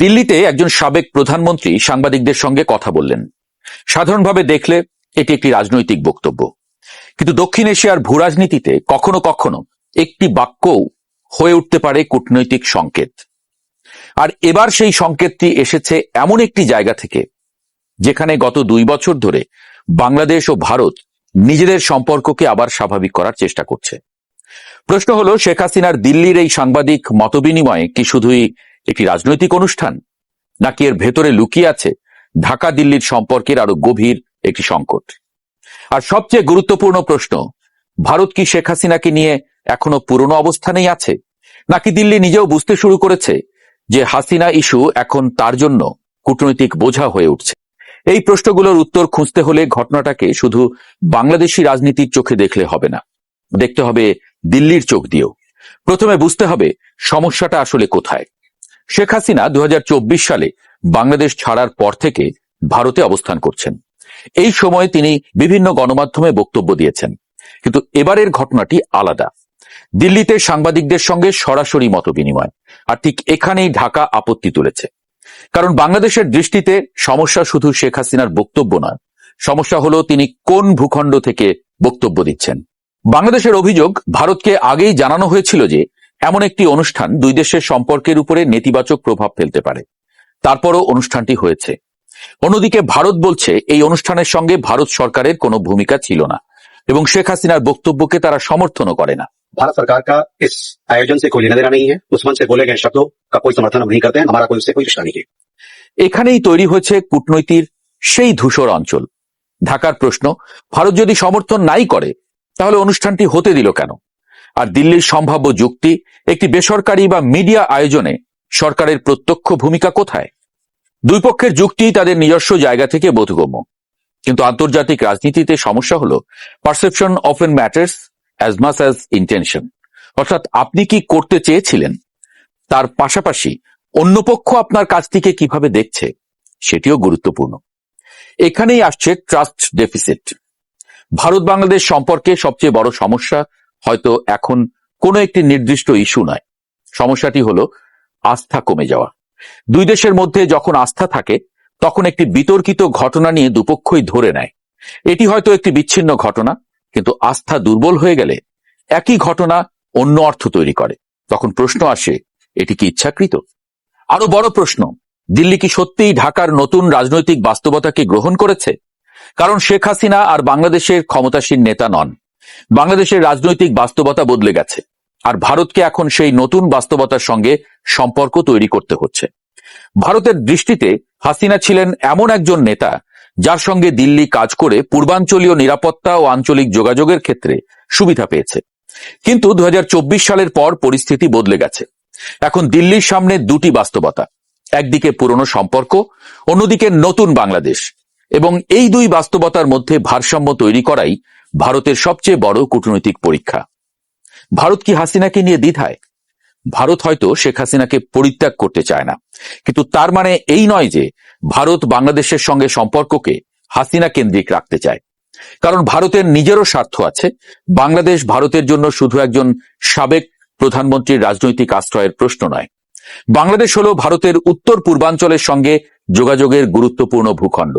দিল্লিতে একজন সাবেক প্রধানমন্ত্রী সাংবাদিকদের সঙ্গে কথা বললেন। সাধারণভাবে দেখলে এটি একটি রাজনৈতিক বক্তব্য, কিন্তু দক্ষিণ এশিয়ার ভূরাজনীতিতে কখনো কখনো একটি বাক্যও হয়ে উঠতে পারে কূটনৈতিক সংকেত। আর এবার সেই সংকেতটি এসেছে এমন একটি জায়গা থেকে যেখানে গত 2 বছর ধরে বাংলাদেশ ও ভারত নিজেদের সম্পর্ককে আবার স্বাভাবিক করার চেষ্টা করছে। প্রশ্ন হলো, শেখ হাসিনার দিল্লির এই সাংবাদিক মতবিনিময়ে কি শুধুই একটি রাজনৈতিক অনুষ্ঠান, নাকি এর ভেতরে লুকিয়ে আছে ঢাকা দিল্লির সম্পর্কের আরো গভীর একটি সংকট? আর সবচেয়ে গুরুত্বপূর্ণ প্রশ্ন, ভারত কি শেখ হাসিনাকে নিয়ে এখনো পুরনো অবস্থানেই আছে, নাকি দিল্লি নিজেও বুঝতে শুরু করেছে যে হাসিনা ইস্যু এখন তার জন্য কূটনৈতিক বোঝা হয়ে উঠছে? এই প্রশ্নগুলোর উত্তর খুঁজতে হলে ঘটনাটাকে শুধু বাংলাদেশি রাজনীতির চোখে দেখলে হবে না, দেখতে হবে দিল্লির চোখ দিয়েও। প্রথমে বুঝতে হবে সমস্যাটা আসলে কোথায়। শেখ হাসিনা 2024 সালে বাংলাদেশ ছাড়ার পর থেকে ভারতে অবস্থান করছেন। এই সময়ে তিনি বিভিন্ন গণমাধ্যমে বক্তব্য দিয়েছেন, কিন্তু এবারের ঘটনাটি আলাদা। দিল্লিতে সাংবাদিকদের সঙ্গে সরাসরি মতবিনিময়, আর ঠিক এখানেই ঢাকা আপত্তি তুলেছে। কারণ বাংলাদেশের দৃষ্টিতে সমস্যা শুধু শেখ হাসিনার বক্তব্য নয়, সমস্যা হলো তিনি কোন ভূখণ্ড থেকে বক্তব্য দিচ্ছেন। বাংলাদেশের অভিযোগ, ভারতকে আগেই জানানো হয়েছিল যে এমন একটি অনুষ্ঠান দুই দেশের সম্পর্কের উপরে নেতিবাচক প্রভাব ফেলতে পারে। তারপরও অনুষ্ঠানটি হয়েছে। অন্যদিকে ভারত বলছে এই অনুষ্ঠানের সঙ্গে ভারত সরকারের কোনো ভূমিকা ছিল না এবং শেখ হাসিনার বক্তব্যকে তারা সমর্থনও করে না। भारत सरकार का इस आयोजन से कोई लेना देना नहीं है। उस मंच से बोले गए शब्दों का कोई समर्थन हम नहीं करते हैं। हमारा कोई उससे कोई रिश्ता नहीं है। এখানেই তৈরি হয়েছে কূটনৈতিক সেই ধূসর অঞ্চল। ঢাকার প্রশ্ন, ভারত যদি সমর্থন নাই করে তাহলে অনুষ্ঠানটি হতে দিল কেন? আর দিল্লির সম্ভাব্য যুক্তি, একটি বেসরকারি বা মিডিয়া আয়োজনে সরকারের প্রত্যক্ষ ভূমিকা কোথায়? দুই পক্ষের যুক্তি তাদের নিজস্ব জায়গা থেকে বোধগম্য, কিন্তু আন্তর্জাতিক রাজনীতিতে সমস্যা হলো perception often matters as much as intention. অর্থাৎ আপনি কি করতে চেয়েছিলেন তার পাশাপাশি অন্য পক্ষ আপনার কাজটিকে কিভাবে দেখছে সেটিও গুরুত্বপূর্ণ। এখানেই আসছে ট্রাস্ট ডেফিসিট। ভারত বাংলাদেশ সম্পর্কে সবচেয়ে বড় সমস্যা হয়তো এখন কোনো একটি নির্দিষ্ট ইস্যু নয়, সমস্যাটি হলো আস্থা কমে যাওয়া। দুই দেশের মধ্যে যখন আস্থা থাকে তখন একটি বিতর্কিত ঘটনা নিয়ে দুপক্ষই ধরে নেয় এটি হয়তো একটি বিচ্ছিন্ন ঘটনা, কিন্তু আস্থা দুর্বল হয়ে গেলে একই ঘটনা অন্য অর্থ তৈরি করে। তখন প্রশ্ন আসে, এটি কি ইচ্ছাকৃত? আরো বড় প্রশ্ন, দিল্লি কি সত্যিই ঢাকার নতুন রাজনৈতিক বাস্তবতাকে গ্রহণ করেছে? কারণ শেখ হাসিনা আর বাংলাদেশের ক্ষমতাসীন নেতা নন। বাংলাদেশের রাজনৈতিক বাস্তবতা বদলে গেছে, আর ভারতকে এখন সেই নতুন বাস্তবতার সঙ্গে সম্পর্ক তৈরি করতে হচ্ছে। ভারতের দৃষ্টিতে হাসিনা ছিলেন এমন একজন নেতা যার সঙ্গে দিল্লি কাজ করে পূর্বাঞ্চলীয় নিরাপত্তা ও আঞ্চলিক যোগাযোগের ক্ষেত্রে সুবিধা পেয়েছে। কিন্তু 2024 সালের পর পরিস্থিতি বদলে গেছে। এখন দিল্লির সামনে দুটি বাস্তবতা, একদিকে পুরনো সম্পর্ক, অন্যদিকে নতুন বাংলাদেশ, এবং এই দুই বাস্তবতার মধ্যে ভারসাম্য তৈরি করাই ভারতের সবচেয়ে বড় কূটনৈতিক পরীক্ষা। ভারত কি হাসিনাকে নিয়ে দ্বিধায়? ভারত হয়তো শেখ হাসিনাকে পরিত্যাগ করতে চায় না, কিন্তু তার মানে এই নয় যে ভারত বাংলাদেশের সঙ্গে সম্পর্ককে হাসিনা কেন্দ্রিক রাখতে চায়। কারণ ভারতের নিজেরও স্বার্থ আছে। বাংলাদেশ ভারতের জন্য শুধু একজন সাবেক প্রধানমন্ত্রীর রাজনৈতিক আশ্রয়ের প্রশ্ন নয়। বাংলাদেশ হলো ভারতের উত্তর পূর্বাঞ্চলের সঙ্গে যোগাযোগের গুরুত্বপূর্ণ ভূখণ্ড,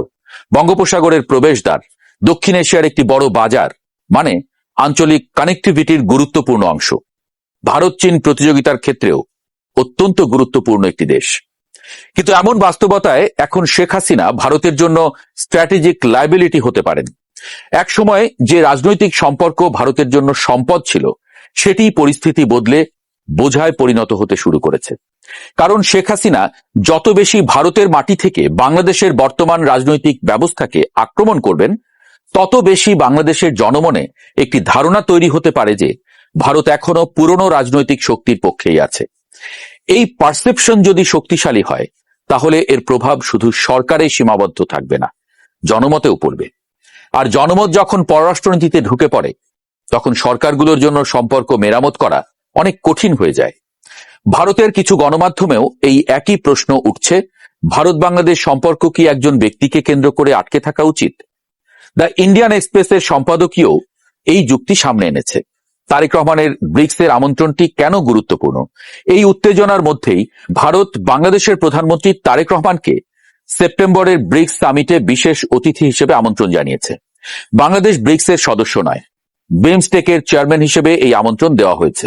বঙ্গোপসাগরের প্রবেশদ্বার, দক্ষিণ এশিয়ার একটি বড় বাজার, মানে আঞ্চলিক কানেক্টিভিটির গুরুত্বপূর্ণ অংশ। ভারত চীন প্রতিযোগিতার ক্ষেত্রেও অত্যন্ত গুরুত্বপূর্ণ একটি দেশ। কিন্তু এমন বাস্তবতায় এখন শেখ হাসিনা ভারতের জন্য স্ট্র্যাটেজিক লায়াবিলিটি হতে পারেন। এক সময় যে রাজনৈতিক সম্পর্ক ভারতের জন্য সম্পদ ছিল, সেটি পরিস্থিতি বদলে বোঝায় পরিণত হতে শুরু করেছে। কারণ শেখ হাসিনা যত বেশি ভারতের মাটি থেকে বাংলাদেশের বর্তমান রাজনৈতিক ব্যবস্থাকে আক্রমণ করবেন, তত বেশি বাংলাদেশের জনমনে একটি ধারণা তৈরি হতে পারে যে ভারত এখনো পুরনো রাজনৈতিক শক্তির পক্ষেই আছে। এই পারসেপশন যদি শক্তিশালী হয়, তাহলে এর প্রভাব শুধু সরকারে সীমাবদ্ধ থাকবে না, জনমতেও পড়বে। আর জনমত যখন পররাষ্ট্রনীতিতে ঢুকে পড়ে, তখন সরকারগুলোর জন্য সম্পর্ক মেরামত করা অনেক কঠিন হয়ে যায়। ভারতের কিছু গণমাধ্যমেও এই একই প্রশ্ন উঠছে, ভারত বাংলাদেশ সম্পর্ক কি একজন ব্যক্তিকে কেন্দ্র করে আটকে থাকা উচিত? দ্য ইন্ডিয়ান এক্সপ্রেসের সম্পাদকীয় এই যুক্তি সামনে এনেছে। তারেক রহমানের ব্রিক্সের আমন্ত্রণটি কেন গুরুত্বপূর্ণ? এই উত্তেজনার মধ্যেই ভারত বাংলাদেশের প্রধানমন্ত্রী তারেক রহমানকে সেপ্টেম্বরের ব্রিক্স সামিটে বিশেষ অতিথি হিসেবে আমন্ত্রণ জানিয়েছে। বাংলাদেশ ব্রিক্সের সদস্য নয়, বিমস্টেকের চেয়ারম্যান হিসেবে এই আমন্ত্রণ দেওয়া হয়েছে।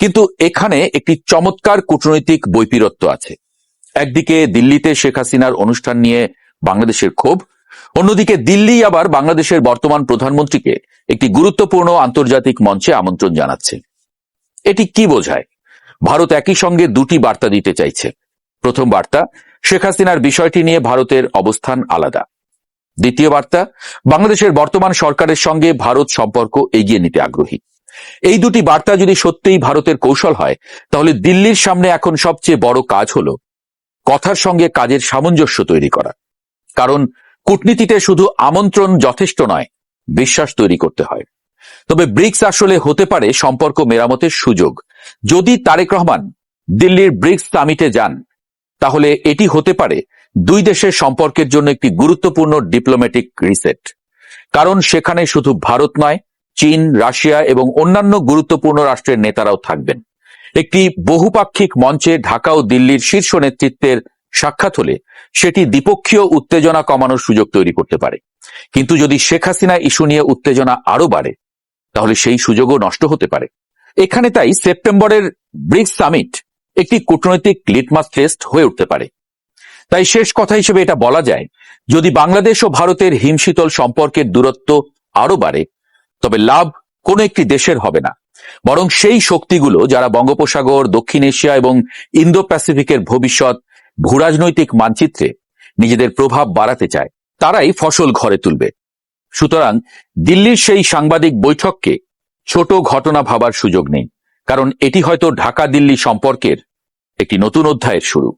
কিন্তু এখানে একটি চমৎকার কূটনৈতিক বৈপরীত্য আছে। একদিকে দিল্লিতে শেখ হাসিনার অনুষ্ঠান নিয়ে বাংলাদেশের ক্ষোভ, অন্যদিকে দিল্লি আবার বাংলাদেশের বর্তমান প্রধানমন্ত্রীকে একটি গুরুত্বপূর্ণ আন্তর্জাতিক মঞ্চে আমন্ত্রণ জানাচ্ছে। এটি কি বোঝায়? ভারত একই সঙ্গে দুটি বার্তা দিতে চাইছে। প্রথম বার্তা, শেখ হাসিনার বিষয়টি নিয়ে ভারতের অবস্থান আলাদা। দ্বিতীয় বার্তা, বাংলাদেশের বর্তমান সরকারের সঙ্গে ভারত সম্পর্ক এগিয়ে নিতে আগ্রহী। এই দুটি বার্তা যদি সত্যিই ভারতের কৌশল হয়, তাহলে দিল্লির সামনে এখন সবচেয়ে বড় কাজ হলো কথার সঙ্গে কাজের সামঞ্জস্য তৈরি করা। কারণ কূটনীতিতে শুধু আমন্ত্রণ যথেষ্ট নয়, বিশ্বাস তৈরি করতে হয়। তবে ব্রিক্স আসলে হতে পারে সম্পর্ক মেরামতের সুযোগ। যদি তারেক রহমান দিল্লির ব্রিক্স সামিটে যান, তাহলে এটি হতে পারে দুই দেশের সম্পর্কের জন্য একটি গুরুত্বপূর্ণ ডিপ্লোম্যাটিক রিসেট। কারণ সেখানে শুধু ভারত নয়, চীন, রাশিয়া এবং অন্যান্য গুরুত্বপূর্ণ রাষ্ট্রের নেতারাও থাকবেন। একটি বহুপাক্ষিক মঞ্চে ঢাকা ও দিল্লির শীর্ষ নেতৃত্বের সাক্ষাৎ হলে সেটি দ্বিপক্ষীয় উত্তেজনা কমানোর সুযোগ তৈরি করতে পারে। কিন্তু যদি শেখ হাসিনা ইস্যু নিয়ে উত্তেজনা আরো বাড়ে, তাহলে সেই সুযোগও নষ্ট হতে পারে। এখানে তাই সেপ্টেম্বরের ব্রিক্স সামিট একটি কূটনৈতিক লিটমাস টেস্ট হয়ে উঠতে পারে। তাই শেষ কথা হিসেবে এটা বলা যায়, যদি বাংলাদেশ ও ভারতের হিমশীতল সম্পর্কের দূরত্ব আরো বাড়ে, তবে লাভ কোনো একটি দেশের হবে না, বরং সেই শক্তিগুলো যারা বঙ্গোপসাগর, দক্ষিণ এশিয়া এবং ইন্দো প্যাসিফিকের ভবিষ্যৎ ভূরাজনৈতিক মানচিত্রে নিজেদের প্রভাব বাড়াতে চায়, তারাই ফসল ঘরে তুলবে। সুতরাং দিল্লির সেই সাংবাদিক বৈঠককে ছোট ঘটনা ভাবার সুযোগ নেই, কারণ এটি হয়তো ঢাকা দিল্লি সম্পর্কের একটি নতুন অধ্যায়ের শুরু।